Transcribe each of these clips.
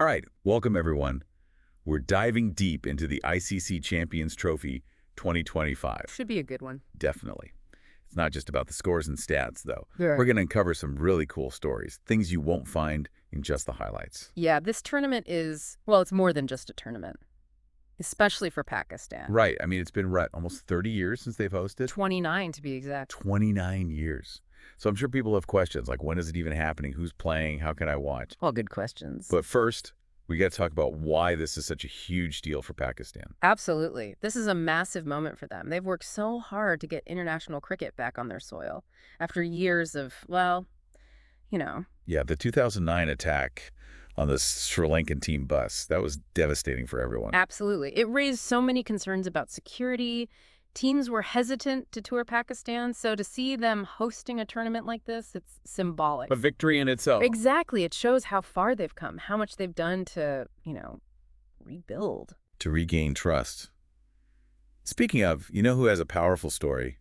right, welcome everyone. We're diving deep into the ICC Champions Trophy 2025. Should be a good one. Definitely. It's not just about the scores and stats, though. Sure. We're going to uncover some really cool stories, things you won't find in just the highlights. Yeah, this tournament is, well, it's more than just a tournament, especially for Pakistan. Right. I mean, it's been, almost 30 years since they've hosted? 29 to be exact. 29 years. So I'm sure people have questions like, when is it even happening? Who's playing? How can I watch? All good questions. But first, we got to talk about why this is such a huge deal for Pakistan. Absolutely. This is a massive moment for them. They've worked so hard to get international cricket back on their soil after years of, well, you know. Yeah, the 2009 attack on the Sri Lankan team bus, that was devastating for everyone. Absolutely. It raised so many concerns about security. Teams were hesitant to tour Pakistan, so to see them hosting a tournament like this, it's symbolic. A victory in itself. Exactly. It shows how far they've come, how much they've done to, rebuild. To regain trust. Speaking of, you know who has a powerful story?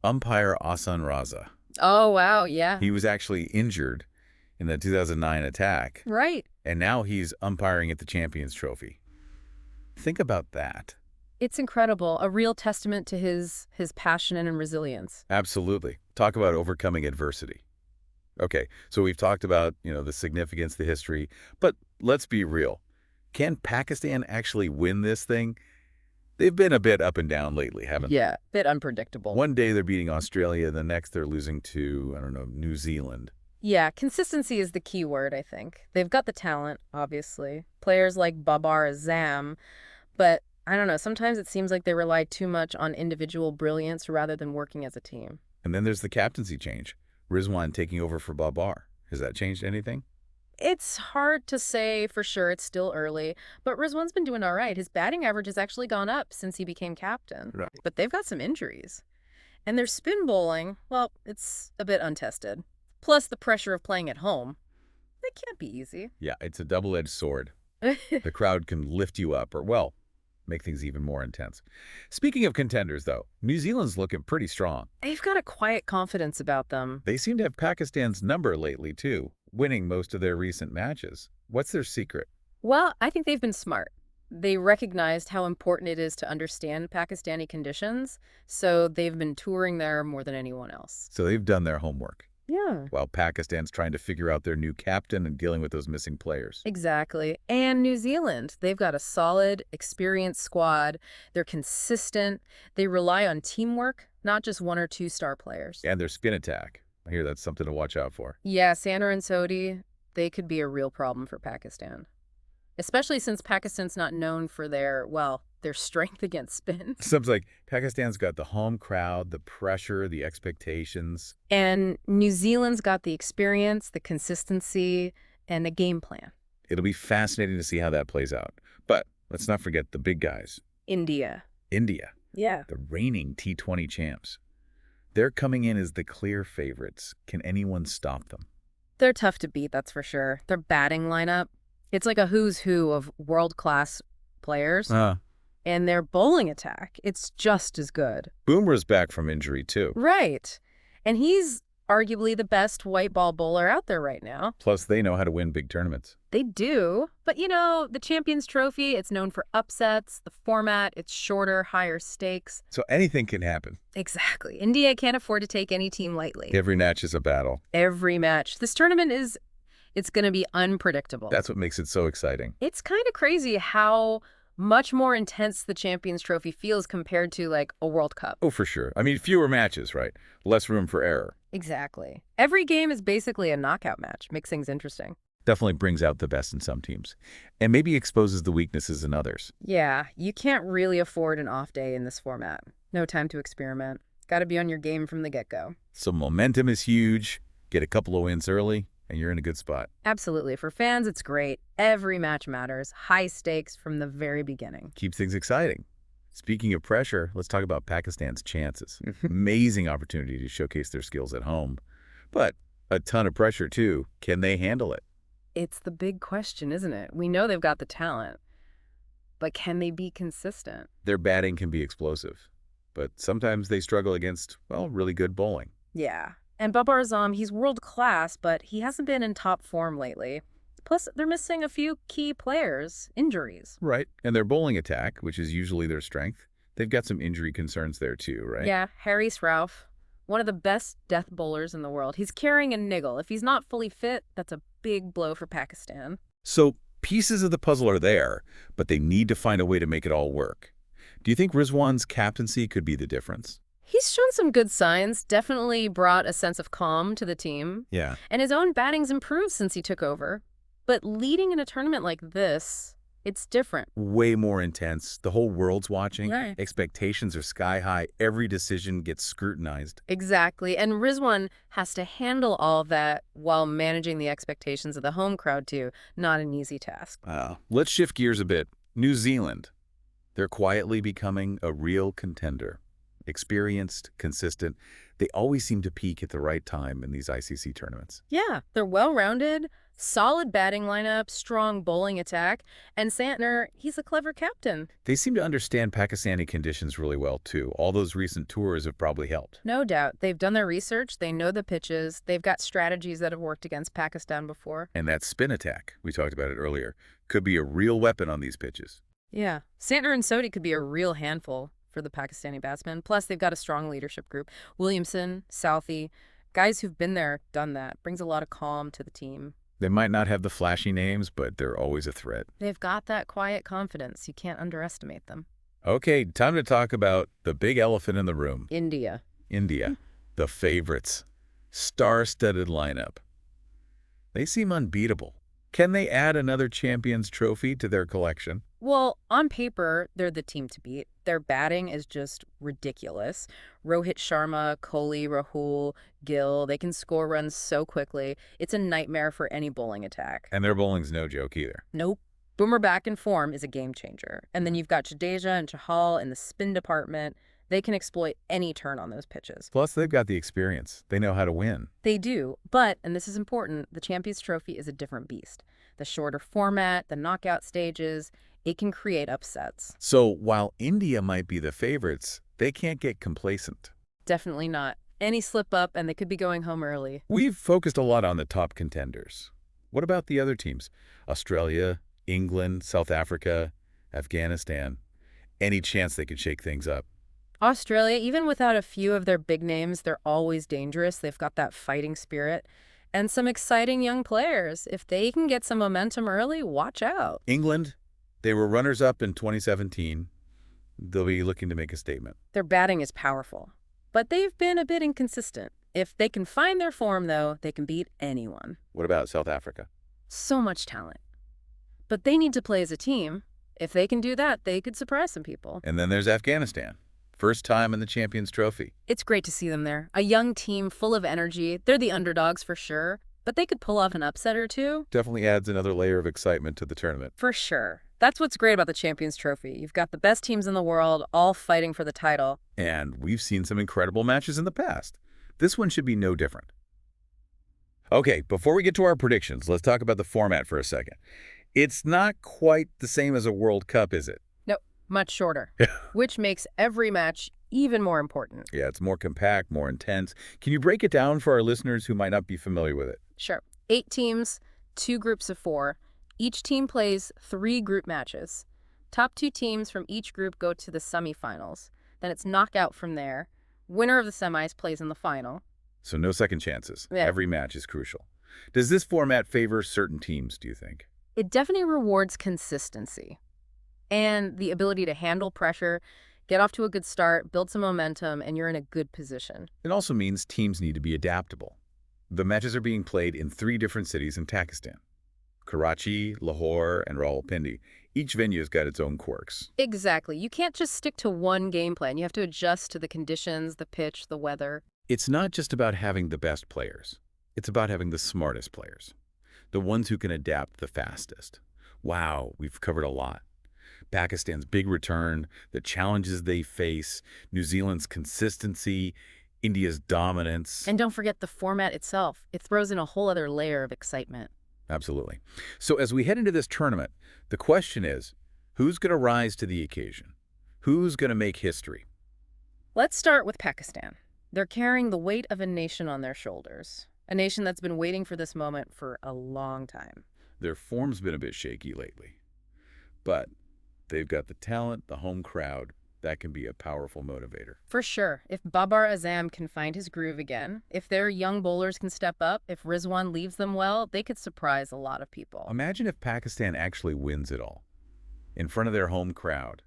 Umpire Ahsan Raza. Oh, wow, yeah. He was actually injured in the 2009 attack. Right. And now he's umpiring at the Champions Trophy. Think about that. It's incredible, a real testament to his passion and resilience. Absolutely. Talk about overcoming adversity. Okay, so we've talked about, the significance, the history, but let's be real. Can Pakistan actually win this thing? They've been a bit up and down lately, haven't they? Yeah, bit unpredictable. One day they're beating Australia, the next they're losing to, New Zealand. Yeah, consistency is the key word, I think. They've got the talent, obviously. Players like Babar Azam, but I don't know, sometimes it seems like they rely too much on individual brilliance rather than working as a team. And then there's the captaincy change. Rizwan taking over for Babar. Has that changed anything? It's hard to say for sure. It's still early. But Rizwan's been doing all right. His batting average has actually gone up since he became captain. Right. But they've got some injuries. And their spin bowling, well, it's a bit untested. Plus the pressure of playing at home. It can't be easy. Yeah, it's a double-edged sword. The crowd can lift you up or, well, make things even more intense. Speaking of contenders, though, New Zealand's looking pretty strong. They've got a quiet confidence about them. They seem to have Pakistan's number lately, too, winning most of their recent matches. What's their secret? Well, I think they've been smart. They recognized how important it is to understand Pakistani conditions, so they've been touring there more than anyone else. So they've done their homework. Yeah. While Pakistan's trying to figure out their new captain and dealing with those missing players. Exactly. And New Zealand, they've got a solid, experienced squad. They're consistent. They rely on teamwork, not just one or two star players. And their spin attack. I hear that's something to watch out for. Yeah, Sander and Sodhi, they could be a real problem for Pakistan. Especially since Pakistan's not known for their strength against spin. Sounds like Pakistan's got the home crowd, the pressure, the expectations. And New Zealand's got the experience, the consistency, and the game plan. It'll be fascinating to see how that plays out. But let's not forget the big guys. India. Yeah. The reigning T20 champs. They're coming in as the clear favorites. Can anyone stop them? They're tough to beat, that's for sure. Their batting lineup, it's like a who's who of world-class players. And their bowling attack, it's just as good. Boomer's back from injury, too. Right. And he's arguably the best white ball bowler out there right now. Plus, they know how to win big tournaments. They do. But, the Champions Trophy, it's known for upsets. The format, it's shorter, higher stakes. So anything can happen. Exactly. India can't afford to take any team lightly. Every match is a battle. Every match. This tournament it's going to be unpredictable. That's what makes it so exciting. It's kind of crazy how much more intense the Champions Trophy feels compared to, a World Cup. Oh, for sure. I mean, fewer matches, right? Less room for error. Exactly. Every game is basically a knockout match. Makes things interesting. Definitely brings out the best in some teams. And maybe exposes the weaknesses in others. Yeah, you can't really afford an off day in this format. No time to experiment. Got to be on your game from the get-go. So momentum is huge. Get a couple of wins early, and you're in a good spot. Absolutely. For fans, it's great. Every match matters. High stakes from the very beginning. Keeps things exciting. Speaking of pressure, let's talk about Pakistan's chances. Amazing opportunity to showcase their skills at home. But a ton of pressure, too. Can they handle it? It's the big question, isn't it? We know they've got the talent. But can they be consistent? Their batting can be explosive. But sometimes they struggle against, really good bowling. Yeah. And Babar Azam, he's world-class, but he hasn't been in top form lately. Plus, they're missing a few key players, injuries. Right. And their bowling attack, which is usually their strength, they've got some injury concerns there too, right? Yeah, Harry Srauff, one of the best death bowlers in the world. He's carrying a niggle. If he's not fully fit, that's a big blow for Pakistan. So pieces of the puzzle are there, but they need to find a way to make it all work. Do you think Rizwan's captaincy could be the difference? He's shown some good signs, definitely brought a sense of calm to the team, Yeah. and his own batting's improved since he took over. But leading in a tournament like this, it's different. Way more intense. The whole world's watching. Right. Expectations are sky high. Every decision gets scrutinized. Exactly. And Rizwan has to handle all of that while managing the expectations of the home crowd, too. Not an easy task. Let's shift gears a bit. New Zealand. They're quietly becoming a real contender. Experienced, consistent. They always seem to peak at the right time in these ICC tournaments. Yeah, they're well-rounded, solid batting lineup, strong bowling attack, and Santner, he's a clever captain. They seem to understand Pakistani conditions really well, too. All those recent tours have probably helped. No doubt. They've done their research, they know the pitches, they've got strategies that have worked against Pakistan before. And that spin attack, we talked about it earlier, could be a real weapon on these pitches. Yeah, Santner and Sodhi could be a real handful for the Pakistani batsmen. Plus, they've got a strong leadership group. Williamson, Southey, guys who've been there, done that. Brings a lot of calm to the team. They might not have the flashy names, but they're always a threat. They've got that quiet confidence. You can't underestimate them. Okay, time to talk about the big elephant in the room. India. India, the favorites. Star-studded lineup. They seem unbeatable. Can they add another Champions Trophy to their collection? Well, on paper, they're the team to beat. Their batting is just ridiculous. Rohit Sharma, Kohli, Rahul, Gill, they can score runs so quickly. It's a nightmare for any bowling attack. And their bowling's no joke either. Nope. Boomer back in form is a game changer. And then you've got Jadeja and Chahal in the spin department. They can exploit any turn on those pitches. Plus, they've got the experience. They know how to win. They do. But, and this is important, the Champions Trophy is a different beast. The shorter format, the knockout stages, it can create upsets. So while India might be the favorites, they can't get complacent. Definitely not. Any slip up and they could be going home early. We've focused a lot on the top contenders. What about the other teams? Australia, England, South Africa, Afghanistan. Any chance they could shake things up? Australia, even without a few of their big names, they're always dangerous. They've got that fighting spirit. And some exciting young players. If they can get some momentum early, watch out. England, they were runners-up in 2017. They'll be looking to make a statement. Their batting is powerful, but they've been a bit inconsistent. If they can find their form, though, they can beat anyone. What about South Africa? So much talent. But they need to play as a team. If they can do that, they could surprise some people. And then there's Afghanistan. First time in the Champions Trophy. It's great to see them there. A young team full of energy. They're the underdogs for sure, but they could pull off an upset or two. Definitely adds another layer of excitement to the tournament. For sure. That's what's great about the Champions Trophy. You've got the best teams in the world all fighting for the title. And we've seen some incredible matches in the past. This one should be no different. Okay, before we get to our predictions, let's talk about the format for a second. It's not quite the same as a World Cup, is it? Nope, much shorter, which makes every match even more important. Yeah, it's more compact, more intense. Can you break it down for our listeners who might not be familiar with it? Sure. 8 teams, 2 groups of 4. Each team plays 3 group matches. Top 2 teams from each group go to the semifinals. Then it's knockout from there. Winner of the semis plays in the final. So no second chances. Yeah. Every match is crucial. Does this format favor certain teams, do you think? It definitely rewards consistency and the ability to handle pressure, get off to a good start, build some momentum, and you're in a good position. It also means teams need to be adaptable. The matches are being played in 3 different cities in Pakistan: Karachi, Lahore, and Rawalpindi. Each venue has got its own quirks. Exactly. You can't just stick to one game plan. You have to adjust to the conditions, the pitch, the weather. It's not just about having the best players. It's about having the smartest players, the ones who can adapt the fastest. Wow, we've covered a lot. Pakistan's big return, the challenges they face, New Zealand's consistency, India's dominance. And don't forget the format itself. It throws in a whole other layer of excitement. Absolutely. So as we head into this tournament, the question is, who's going to rise to the occasion? Who's going to make history? Let's start with Pakistan. They're carrying the weight of a nation on their shoulders. A nation that's been waiting for this moment for a long time. Their form's been a bit shaky lately. But they've got the talent, the home crowd. That can be a powerful motivator. For sure. If Babar Azam can find his groove again, if their young bowlers can step up, if Rizwan leaves them well, they could surprise a lot of people. Imagine if Pakistan actually wins it all in front of their home crowd.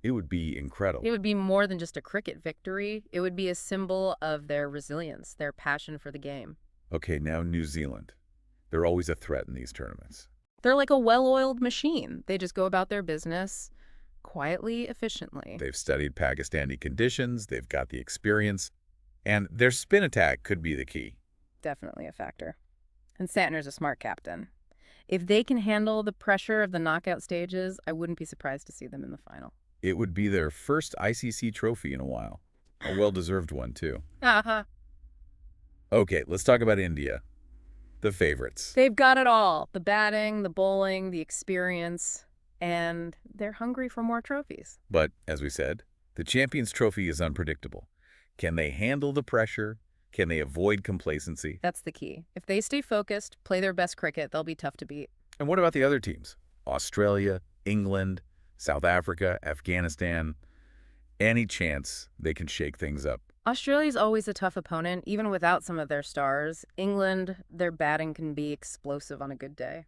It would be incredible. It would be more than just a cricket victory. It would be a symbol of their resilience, their passion for the game. Okay, now New Zealand. They're always a threat in these tournaments. They're like a well-oiled machine. They just go about their business quietly, efficiently. They've studied Pakistani conditions, they've got the experience, and their spin attack could be the key. Definitely a factor. And Santner's a smart captain. If they can handle the pressure of the knockout stages, I wouldn't be surprised to see them in the final. It would be their first ICC trophy in a while. A well-deserved one, too. Uh-huh. Okay, let's talk about India. The favorites. They've got it all. The batting, the bowling, the experience, and they're hungry for more trophies. But, as we said, the Champions Trophy is unpredictable. Can they handle the pressure? Can they avoid complacency? That's the key. If they stay focused, play their best cricket, they'll be tough to beat. And what about the other teams? Australia, England, South Africa, Afghanistan. Any chance they can shake things up? Australia's always a tough opponent, even without some of their stars. England, their batting can be explosive on a good day.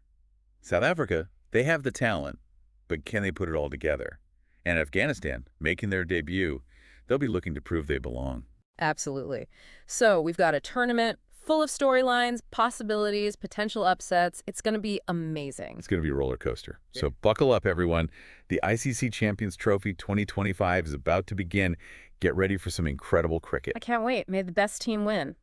South Africa, they have the talent, but can they put it all together? And Afghanistan, making their debut, they'll be looking to prove they belong. Absolutely. So we've got a tournament full of storylines, possibilities, potential upsets. It's going to be amazing. It's going to be a roller coaster. So buckle up, everyone. The ICC Champions Trophy 2025 is about to begin. Get ready for some incredible cricket. I can't wait. May the best team win.